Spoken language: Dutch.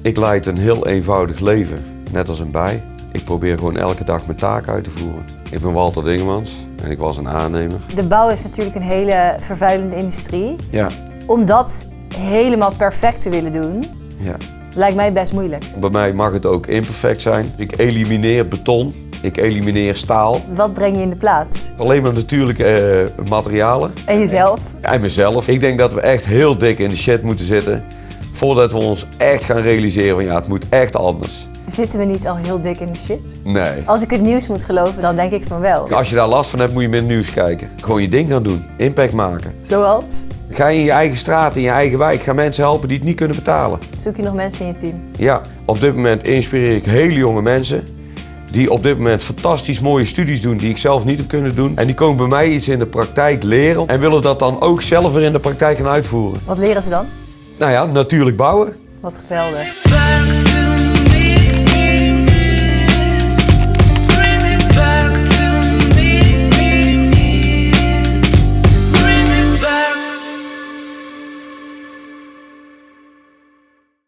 Ik leid een heel eenvoudig leven, net als een bij. Ik probeer gewoon elke dag mijn taak uit te voeren. Ik ben Walther Dingemans en ik was een aannemer. De bouw is natuurlijk een hele vervuilende industrie. Ja. Om dat helemaal perfect te willen doen, Ja. lijkt mij best moeilijk. Bij mij mag het ook imperfect zijn. Ik elimineer beton, ik elimineer staal. Wat breng je in de plaats? Alleen maar natuurlijke materialen. En jezelf? En mezelf. Ik denk dat we echt heel dik in de shit moeten zitten voordat we ons echt gaan realiseren van ja, het moet echt anders. Zitten we niet al heel dik in de shit? Nee. Als ik het nieuws moet geloven, dan denk ik van wel. Als je daar last van hebt, moet je met nieuws kijken. Gewoon je ding gaan doen. Impact maken. Zoals? Ga je in je eigen straat, in je eigen wijk, ga mensen helpen die het niet kunnen betalen. Zoek je nog mensen in je team? Ja, op dit moment inspireer ik hele jonge mensen die op dit moment fantastisch mooie studies doen die ik zelf niet heb kunnen doen. En die komen bij mij iets in de praktijk leren en willen dat dan ook zelf weer in de praktijk gaan uitvoeren. Wat leren ze dan? Nou ja, natuurlijk bouwen. Wat geweldig.